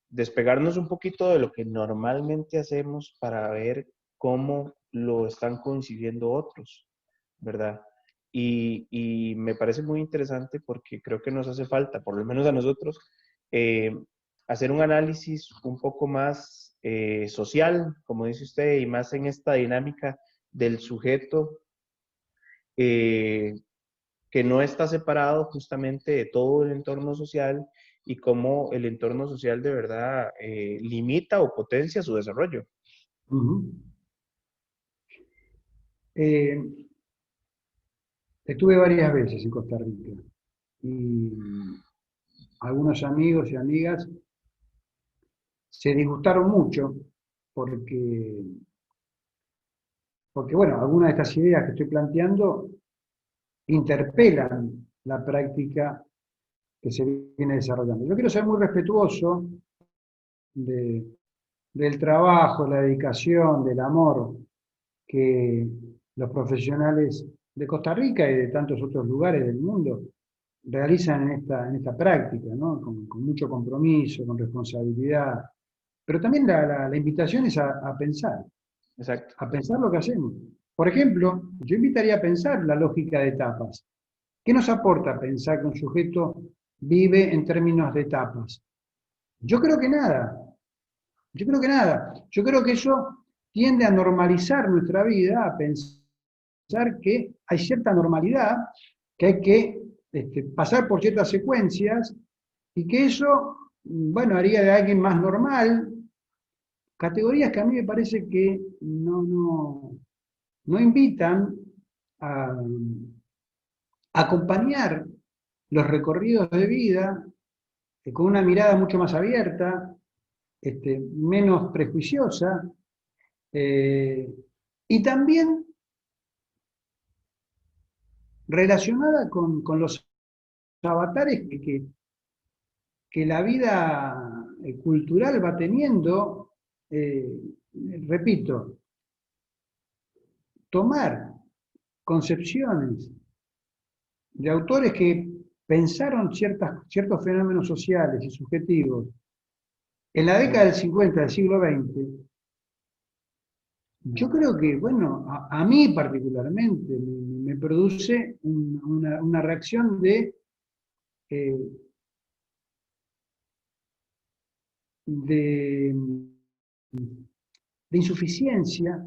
despegarnos un poquito de lo que normalmente hacemos para ver cómo lo están concibiendo otros, ¿verdad? Y me parece muy interesante porque creo que nos hace falta, por lo menos a nosotros, eh, hacer un análisis un poco más social, como dice usted, y más en esta dinámica del sujeto eh, que no está separado justamente de todo el entorno social y cómo el entorno social de verdad limita o potencia su desarrollo. Ujú. Eh, Estuve varias veces en Costa Rica y algunos amigos y amigas se disgustaron mucho porque, porque bueno, algunas de estas ideas que estoy planteando interpelan la práctica que se viene desarrollando. Yo quiero ser muy respetuoso de, del trabajo, la dedicación, del amor que los profesionales de Costa Rica y de tantos otros lugares del mundo realizan en esta práctica, ¿no? Con mucho compromiso, con responsabilidad. Pero también la invitación es Exacto. a pensar lo que hacemos. Por ejemplo, yo invitaría a pensar la lógica de etapas. ¿Qué nos aporta pensar que un sujeto vive en términos de etapas? Yo creo que nada. Yo creo que nada. Yo creo que eso tiende a normalizar nuestra vida, a pensar que hay cierta normalidad, que hay que pasar por ciertas secuencias y que eso, bueno, haría de alguien más normal. Categorías que a mí me parece que no invitan a acompañar los recorridos de vida con una mirada mucho más abierta, menos prejuiciosa, y también relacionada con los avatares que la vida cultural va teniendo, eh, repito, tomar concepciones de autores que pensaron ciertos fenómenos sociales y subjetivos en la década del 50 del siglo XX. Yo creo que, bueno, a mí particularmente me produce una reacción eh, de, de insuficiencia,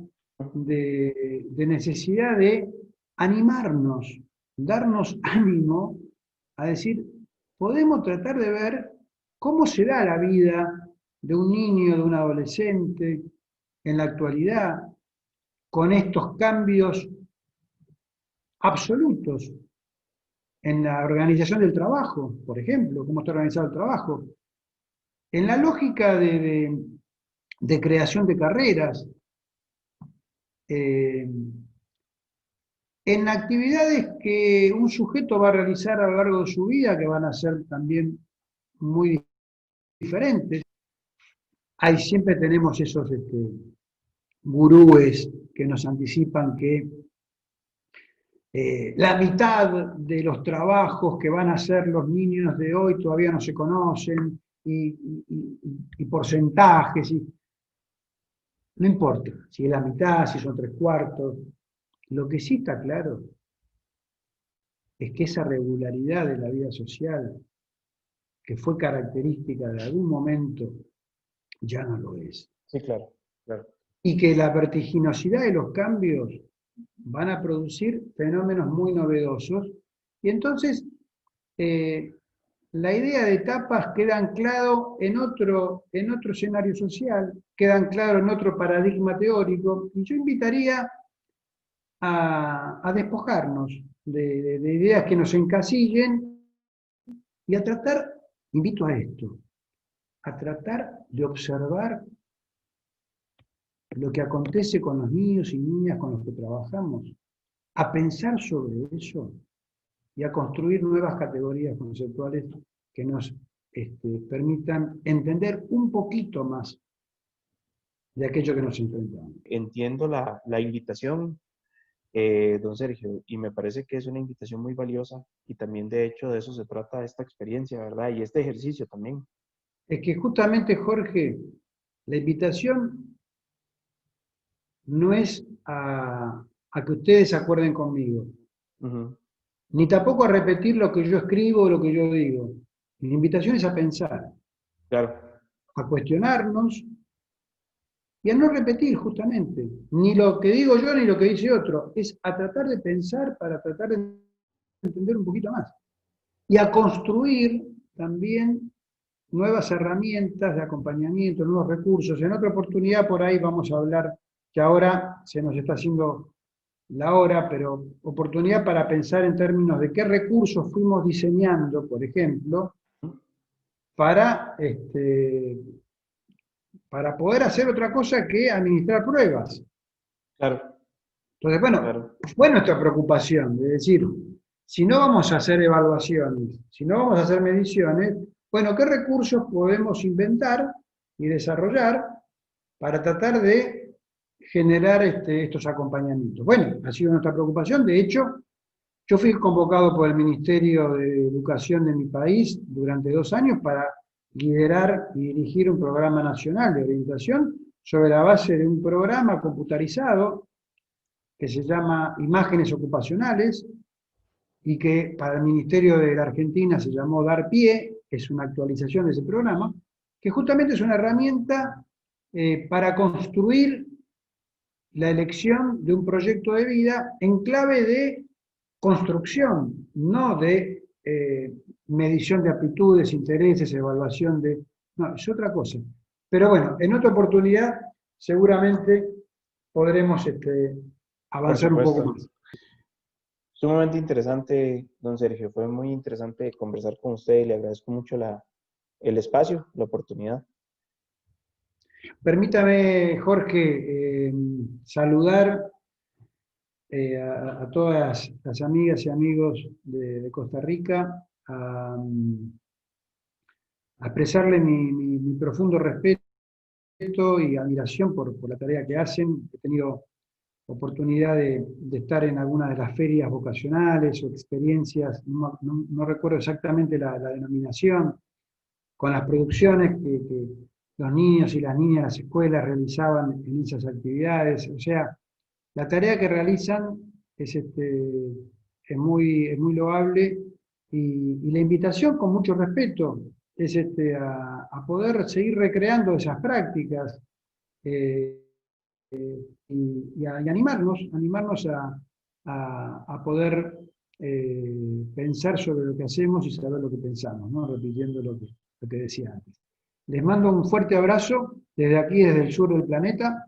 de necesidad de animarnos, darnos ánimo a decir, podemos tratar de ver cómo será la vida de un niño, de un adolescente en la actualidad, con estos cambios absolutos en la organización del trabajo, por ejemplo, cómo está organizado el trabajo, en la lógica de creación de carreras, eh, en actividades que un sujeto va a realizar a lo largo de su vida, que van a ser también muy diferentes. Ahí siempre tenemos esos gurúes que nos anticipan que la mitad de los trabajos que van a hacer los niños de hoy todavía no se conocen, y porcentajes, no importa si es la mitad, si son tres cuartos. Lo que sí está claro es que esa regularidad de la vida social, que fue característica de algún momento, ya no lo es. Sí, claro, claro. Y que la vertiginosidad de los cambios van a producir fenómenos muy novedosos. Y entonces, la idea de etapas queda anclado en otro escenario social, queda anclado en otro paradigma teórico, y yo invitaría a despojarnos de ideas que nos encasillen y a tratar, invito a esto, a tratar de observar lo que acontece con los niños y niñas con los que trabajamos, a pensar sobre eso y a construir nuevas categorías conceptuales que nos permitan entender un poquito más de aquello que nos enfrentamos. Entiendo la invitación, don Sergio, y me parece que es una invitación muy valiosa y también de hecho de eso se trata esta experiencia, ¿verdad? Y este ejercicio también. Es que justamente, Jorge, la invitación no es a que ustedes se acuerden conmigo, Ujú. ni tampoco a repetir lo que yo escribo o lo que yo digo. La invitación es a pensar, Claro, a cuestionarnos y a no repetir justamente, ni lo que digo yo ni lo que dice otro, es a tratar de pensar para tratar de entender un poquito más. Y a construir también nuevas herramientas de acompañamiento, nuevos recursos. En otra oportunidad por ahí vamos a hablar, que ahora se nos está haciendo la hora, pero oportunidad para pensar en términos de qué recursos fuimos diseñando, por ejemplo, para, para poder hacer otra cosa que administrar pruebas. Claro, Entonces, bueno, claro. fue nuestra preocupación, de decir, si no vamos a hacer evaluaciones, si no vamos a hacer mediciones, bueno, ¿qué recursos podemos inventar y desarrollar para tratar de generar estos acompañamientos? Bueno, ha sido nuestra preocupación. De hecho, yo fui convocado por el Ministerio de Educación de mi país durante 2 años para liderar y dirigir un programa nacional de orientación sobre la base de un programa computarizado que se llama Imágenes Ocupacionales y que para el Ministerio de la Argentina se llamó Dar Pie, es una actualización de ese programa, que justamente es una herramienta para construir la elección de un proyecto de vida en clave de construcción, no de medición de aptitudes, intereses, evaluación de... No, es otra cosa. Pero bueno, en otra oportunidad seguramente podremos Por avanzar un poco supuesto. más. Sumamente interesante, don Sergio. Fue muy interesante conversar con usted y le agradezco mucho el espacio, la oportunidad. Permítame, Jorge, saludar a todas las amigas y amigos de Costa Rica, a expresarle mi profundo respeto y admiración por la tarea que hacen. He tenido oportunidad de estar en algunas de las ferias vocacionales o experiencias, no recuerdo exactamente la denominación, con las producciones que los niños y las niñas de las escuelas realizaban en esas actividades. O sea, la tarea que realizan es muy loable y la invitación con mucho respeto es a poder seguir recreando esas prácticas eh, y animarnos a poder pensar sobre lo que hacemos y saber lo que pensamos, ¿no? Repitiendo lo que decía antes. Les mando un fuerte abrazo desde aquí, desde el sur del planeta,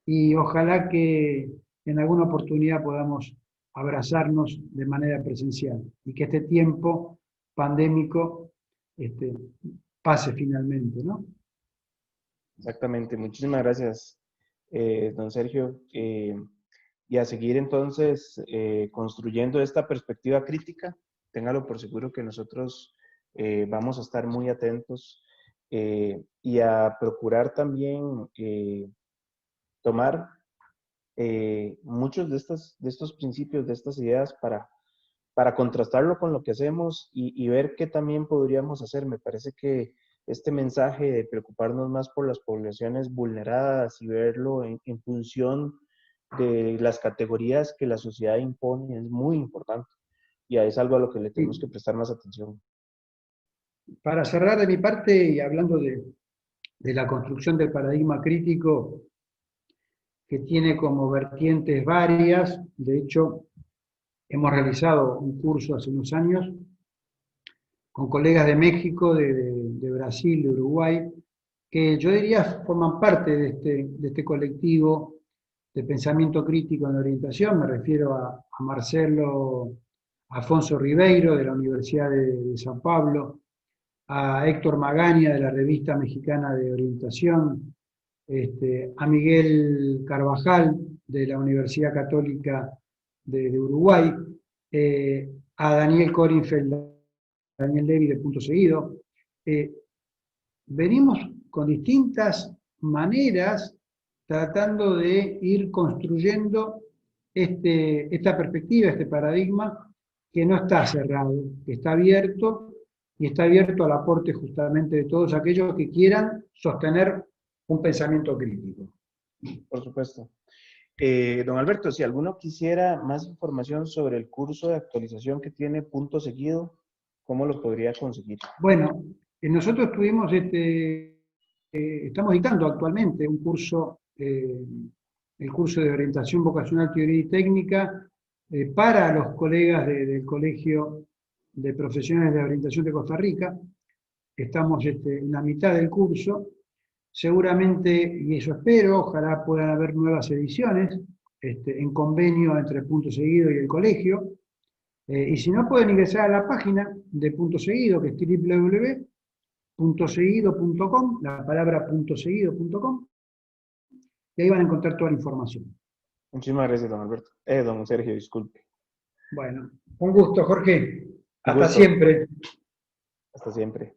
y ojalá que en alguna oportunidad podamos abrazarnos de manera presencial y que este tiempo pandémico este, pase finalmente, ¿no? Exactamente. Muchísimas gracias, don Sergio. Y a seguir entonces construyendo esta perspectiva crítica. Téngalo por seguro que nosotros vamos a estar muy atentos y a procurar también tomar muchos de estos principios, de estas ideas para contrastarlo con lo que hacemos y ver qué también podríamos hacer. Me parece que este mensaje de preocuparnos más por las poblaciones vulneradas y verlo en función de las categorías que la sociedad impone es muy importante y es algo a lo que le tenemos que Y prestar más atención. para cerrar de mi parte y hablando de la construcción del paradigma crítico, que tiene como vertientes varias. De hecho, hemos realizado un curso hace unos años con colegas de México, de Brasil, de Uruguay, que yo diría forman parte de este colectivo de pensamiento crítico en orientación. Me refiero a Marcelo Afonso Ribeiro, de la Universidad de San Pablo, a Héctor Magaña, de la Revista Mexicana de Orientación, a Miguel Carvajal, de la Universidad Católica de Uruguay, a Daniel Corinfeld, Daniel Levy de Punto Seguido. Eh, Venimos con distintas maneras tratando de ir construyendo esta perspectiva, este paradigma, que no está cerrado, que está abierto y está abierto al aporte justamente de todos aquellos que quieran sostener un pensamiento crítico. Por supuesto. Don Alberto, si alguno quisiera más información sobre el curso de actualización que tiene Punto Seguido, ¿cómo lo podría conseguir? Bueno, nosotros tuvimos estamos dictando actualmente un curso, el curso de orientación vocacional, teoría y técnica, para los colegas del Colegio de Profesionales de Orientación de Costa Rica. estamos en la mitad del curso. Seguramente, y eso espero, ojalá puedan haber nuevas ediciones en convenio entre Punto Seguido y el colegio. Y si no, pueden ingresar a la página de Punto Seguido, que es www.puntoseguido.com, la palabra puntoseguido.com, y ahí van a encontrar toda la información. Muchísimas gracias, don Alberto. Don Sergio, disculpe. Bueno, un gusto, Jorge. Un Hasta gusto. siempre. Hasta siempre.